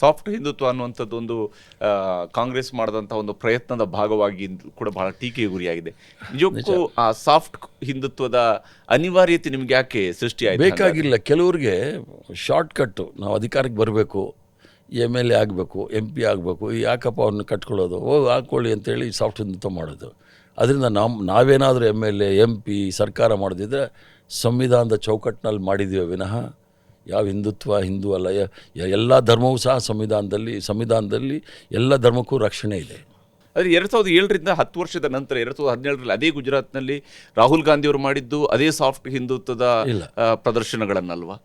Soft Hindutva ಅನ್ನುವಂಥದ್ದು ಒಂದು ಕಾಂಗ್ರೆಸ್ ಮಾಡಿದಂಥ ಒಂದು ಪ್ರಯತ್ನದ ಭಾಗವಾಗಿ ಕೂಡ ಬಹಳ ಟೀಕೆಗೆ ಗುರಿಯಾಗಿದೆ. ನಿಜಕ್ಕೂ ಆ ಸಾಫ್ಟ್ ಹಿಂದುತ್ವದ ಅನಿವಾರ್ಯತೆ ನಿಮ್ಗೆ ಯಾಕೆ ಸೃಷ್ಟಿಯಾಯಿತು? ಬೇಕಾಗಿಲ್ಲ. ಕೆಲವ್ರಿಗೆ ಶಾರ್ಟ್ ಕಟ್ಟು, ನಾವು ಅಧಿಕಾರಕ್ಕೆ ಬರಬೇಕು, MLA ಆಗಬೇಕು, MP ಆಗಬೇಕು, ಯಾಕಪ್ಪ ಅವ್ರನ್ನ ಕಟ್ಕೊಳ್ಳೋದು, ಹಾಕ್ಕೊಳ್ಳಿ ಅಂತೇಳಿ ಸಾಫ್ಟ್ ಹಿಂದುತ್ವ ಮಾಡೋದು. ಅದರಿಂದ ನಾವೇನಾದರೂ MLA MP ಸರ್ಕಾರ ಮಾಡೋದಿದ್ರೆ ಸಂವಿಧಾನದ ಚೌಕಟ್ಟಿನಲ್ಲಿ ಮಾಡಿದ್ದೀವಿ ವಿನಃ ಯಾವ ಹಿಂದೂ ಅಲ್ಲ. ಎಲ್ಲ ಧರ್ಮವೂ ಸಹ ಸಂವಿಧಾನದಲ್ಲಿ ಎಲ್ಲ ಧರ್ಮಕ್ಕೂ ರಕ್ಷಣೆ ಇದೆ. ಆದರೆ 2007ರಿಂದ 10 ವರ್ಷದ ನಂತರ 2017ರಲ್ಲಿ ಅದೇ ಗುಜರಾತ್ನಲ್ಲಿ ರಾಹುಲ್ ಗಾಂಧಿಯವರು ಮಾಡಿದ್ದು ಅದೇ ಸಾಫ್ಟ್ ಹಿಂದುತ್ವದ ಪ್ರದರ್ಶನಗಳನ್ನಲ್ವಾ?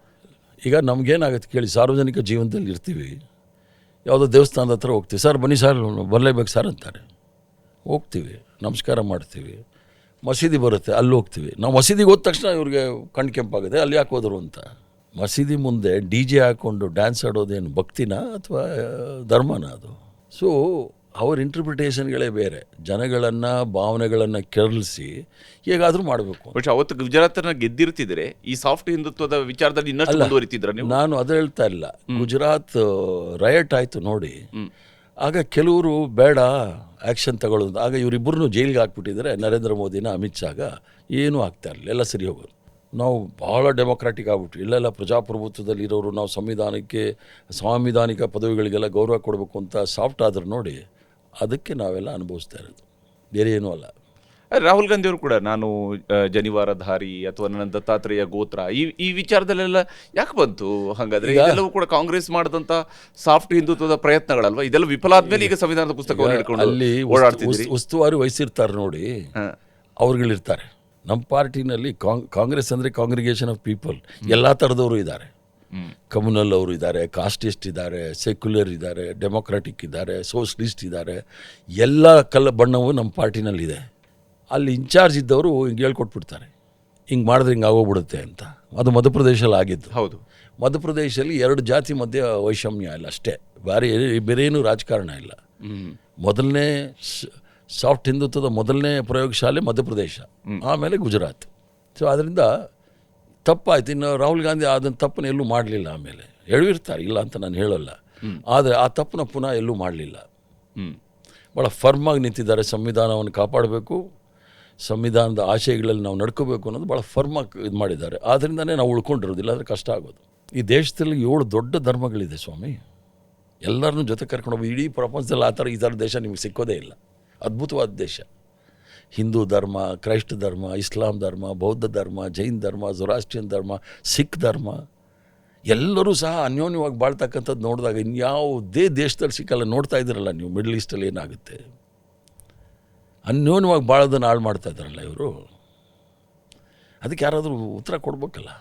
ಈಗ ನಮಗೇನಾಗುತ್ತೆ ಕೇಳಿ, ಸಾರ್ವಜನಿಕ ಜೀವನದಲ್ಲಿ ಇರ್ತೀವಿ, ಯಾವುದೋ ದೇವಸ್ಥಾನದ ಹತ್ರ ಹೋಗ್ತೀವಿ, ಸರ್ ಬನ್ನಿ ಸರ್ ಬರಲೇಬೇಕು ಸರ್ ಅಂತಾರೆ, ಹೋಗ್ತೀವಿ, ನಮಸ್ಕಾರ ಮಾಡ್ತೀವಿ. ಮಸೀದಿ ಬರುತ್ತೆ, ಅಲ್ಲಿ ಹೋಗ್ತೀವಿ. ನಾವು ಮಸೀದಿಗೆ ಹೋದ ತಕ್ಷಣ ಇವ್ರಿಗೆ ಕಣ್ಣು ಕೆಂಪಾಗುತ್ತೆ, ಅಲ್ಲಿ ಯಾಕೆ ಹೋದರು ಅಂತ. ಮಸೀದಿ ಮುಂದೆ DJ ಹಾಕ್ಕೊಂಡು ಡ್ಯಾನ್ಸ್ ಆಡೋದೇನು ಭಕ್ತಿನ ಅಥವಾ ಧರ್ಮನ ಅದು? ಸೊ ಅವ್ರ ಇಂಟರ್ಪ್ರಿಟೇಷನ್ಗಳೇ ಬೇರೆ. ಜನಗಳನ್ನು ಭಾವನೆಗಳನ್ನು ಕೆರಳಿಸಿ ಹೇಗಾದರೂ ಮಾಡಬೇಕು. ಬಟ್ ಅವತ್ತು ಗುಜರಾತನ್ನ ಗೆದ್ದಿರ್ತಿದ್ರೆ ಈ ಸಾಫ್ಟ್ ಹಿಂದುತ್ವದ ವಿಚಾರದಲ್ಲಿ ಇನ್ನಷ್ಟು ಮುಂದುವರಿತಿದ್ರ ನೀವು? ನಾನು ಅದು ಹೇಳ್ತಾ ಇಲ್ಲ. ಗುಜರಾತ್ ರಯಟ್ ಆಯಿತು ನೋಡಿ, ಆಗ ಕೆಲವರು ಬೇಡ ಆ್ಯಕ್ಷನ್ ತಗೊಳ್ಳೋದು, ಆಗ ಇವರಿಬ್ಬರನ್ನು ಜೈಲಿಗೆ ಹಾಕ್ಬಿಟ್ಟಿದ್ರೆ ನರೇಂದ್ರ ಮೋದಿನ ಅಮಿತ್ ಶಾಗ ಏನೂ ಆಗ್ತಾ ಇರಲಿಲ್ಲ, ಎಲ್ಲ ಸರಿ ಹೋಗೋದು. ನಾವು ಭಾಳ ಡೆಮೊಕ್ರಾಟಿಕ್ ಆಗ್ಬಿಟ್ವಿ. ಇಲ್ಲೆಲ್ಲ ಪ್ರಜಾಪ್ರಭುತ್ವದಲ್ಲಿ ಇರೋರು ನಾವು ಸಾಂವಿಧಾನಿಕ ಪದವಿಗಳಿಗೆಲ್ಲ ಗೌರವ ಕೊಡಬೇಕು ಅಂತ ಸಾಫ್ಟ್ ಆದ್ರೆ ನೋಡಿ, ಅದಕ್ಕೆ ನಾವೆಲ್ಲ ಅನುಭವಿಸ್ತಾ ಇರೋದು, ಬೇರೆ ಏನೂ ಅಲ್ಲ. ರಾಹುಲ್ ಗಾಂಧಿ ಅವರು ಕೂಡ ನಾನು ಜನಿವಾರಧಾರಿ ಅಥವಾ ನನ್ನ ದತ್ತಾತ್ರೇಯ ಗೋತ್ರ ಈ ವಿಚಾರದಲ್ಲೆಲ್ಲ ಯಾಕೆ ಬಂತು ಹಾಗಾದ್ರೆ? ಇದೆಲ್ಲವೂ ಕೂಡ ಕಾಂಗ್ರೆಸ್ ಮಾಡಿದಂಥ ಸಾಫ್ಟ್ ಹಿಂದುತ್ವದ ಪ್ರಯತ್ನಗಳಲ್ವಾ? ಇದೆಲ್ಲ ವಿಫಲ ಆದ್ಮೇಲೆ ಈಗ ಸಂವಿಧಾನದ ಪುಸ್ತಕವನ್ನು ಹಿಡ್ಕೊಂಡು ಅಲ್ಲಿ ಓಡಾಡ್ತಿದ್ದೀರಿ. ಉಸ್ತುವಾರಿ ವಹಿಸಿರ್ತಾರೆ ನೋಡಿ, ಅವ್ರುಗಳಿರ್ತಾರೆ. ನಮ್ಮ ಪಾರ್ಟಿನಲ್ಲಿ ಕಾಂಗ್ರೆಸ್ ಅಂದರೆ ಕಾಂಗ್ರಿಗೇಷನ್ ಆಫ್ ಪೀಪಲ್, ಎಲ್ಲ ಥರದವರು ಇದ್ದಾರೆ. ಕಮ್ಯುನಲ್ ಅವರು ಇದ್ದಾರೆ, ಕಾಸ್ಟಿಸ್ಟ್ ಇದ್ದಾರೆ, ಸೆಕ್ಯುಲರ್ ಇದ್ದಾರೆ, ಡೆಮೊಕ್ರಾಟಿಕ್ ಇದ್ದಾರೆ, ಸೋಷಲಿಸ್ಟ್ ಇದ್ದಾರೆ. ಎಲ್ಲ ಬಣ್ಣವು ನಮ್ಮ ಪಾರ್ಟಿನಲ್ಲಿದೆ. ಅಲ್ಲಿ ಇನ್ಚಾರ್ಜ್ ಇದ್ದವರು ಹಿಂಗೆ ಹೇಳ್ಕೊಟ್ಬಿಡ್ತಾರೆ, ಹಿಂಗೆ ಮಾಡಿದ್ರೆ ಹಿಂಗೆ ಆಗೋಗ್ಬಿಡುತ್ತೆ ಅಂತ. ಅದು ಮಧ್ಯಪ್ರದೇಶಲ್ಲಿ ಆಗಿದ್ದು. ಹೌದು, ಮಧ್ಯಪ್ರದೇಶದಲ್ಲಿ 2 ಜಾತಿ ಮಧ್ಯೆ ವೈಷಮ್ಯ ಇಲ್ಲ ಅಷ್ಟೇ, ಬೇರೇನೂ ರಾಜಕಾರಣ ಇಲ್ಲ. ಮೊದಲನೇ ಸಾಫ್ಟ್ ಹಿಂದುತ್ವದ ಮೊದಲನೇ ಪ್ರಯೋಗಶಾಲೆ ಮಧ್ಯಪ್ರದೇಶ, ಆಮೇಲೆ ಗುಜರಾತ್. ಸೊ ಅದರಿಂದ ತಪ್ಪಾಯ್ತು. ಇನ್ನು ರಾಹುಲ್ ಗಾಂಧಿ ಅದನ್ನು ತಪ್ಪನ್ನು ಎಲ್ಲೂ ಮಾಡಲಿಲ್ಲ. ಆಮೇಲೆ ಹೇಳಿರ್ತಾರೆ, ಇಲ್ಲ ಅಂತ ನಾನು ಹೇಳೋಲ್ಲ, ಆದರೆ ಆ ತಪ್ಪನ್ನ ಪುನಃ ಎಲ್ಲೂ ಮಾಡಲಿಲ್ಲ. ಭಾಳ ಫರ್ಮಾಗಿ ನಿಂತಿದ್ದಾರೆ. ಸಂವಿಧಾನವನ್ನು ಕಾಪಾಡಬೇಕು, ಸಂವಿಧಾನದ ಆಶಯಗಳಲ್ಲಿ ನಾವು ನಡ್ಕೋಬೇಕು ಅನ್ನೋದು ಭಾಳ ಫರ್ಮಾಗಿ ಇದು ಮಾಡಿದ್ದಾರೆ. ಆದ್ದರಿಂದನೇ ನಾವು ಉಳ್ಕೊಂಡಿರೋದಿಲ್ಲ, ಅಂದರೆ ಕಷ್ಟ ಆಗೋದು. ಈ ದೇಶದಲ್ಲಿ 7 ದೊಡ್ಡ ಧರ್ಮಗಳಿದೆ ಸ್ವಾಮಿ. ಎಲ್ಲರನ್ನೂ ಜೊತೆ ಕರ್ಕೊಂಡು ಇಡೀ ಪ್ರಪಂಚದಲ್ಲಿ ಈ ಥರ ದೇಶ ನಿಮಗೆ ಸಿಕ್ಕೋದೇ ಇಲ್ಲ. ಅದ್ಭುತವಾದ ದೇಶ. ಹಿಂದೂ ಧರ್ಮ, ಕ್ರೈಸ್ತ ಧರ್ಮ, ಇಸ್ಲಾಂ ಧರ್ಮ, ಬೌದ್ಧ ಧರ್ಮ, ಜೈನ್ ಧರ್ಮ, ಜೊರಾಸ್ಟ್ರಿಯನ್ ಧರ್ಮ, ಸಿಖ್ ಧರ್ಮ, ಎಲ್ಲರೂ ಸಹ ಅನ್ಯೋನ್ಯವಾಗಿ ಬಾಳ್ತಕ್ಕಂಥದ್ದು ನೋಡಿದಾಗ ಇನ್ಯಾವುದೇ ದೇಶದಲ್ಲಿ ಸಿಕ್ಕಲ್ಲ. ನೋಡ್ತಾ ಇದ್ದೀರಲ್ಲ ನೀವು, ಮಿಡ್ಲ್ ಈಸ್ಟಲ್ಲಿ ಏನಾಗುತ್ತೆ, ಅನ್ಯೋನ್ಯವಾಗಿ ಬಾಳೋದನ್ನು ಹಾಳು ಮಾಡ್ತಾ ಇದ್ದಾರಲ್ಲ ಇವರು. ಅದಕ್ಕೆ ಯಾರಾದರೂ ಉತ್ತರ ಕೊಡ್ಬೇಕಲ್ಲ.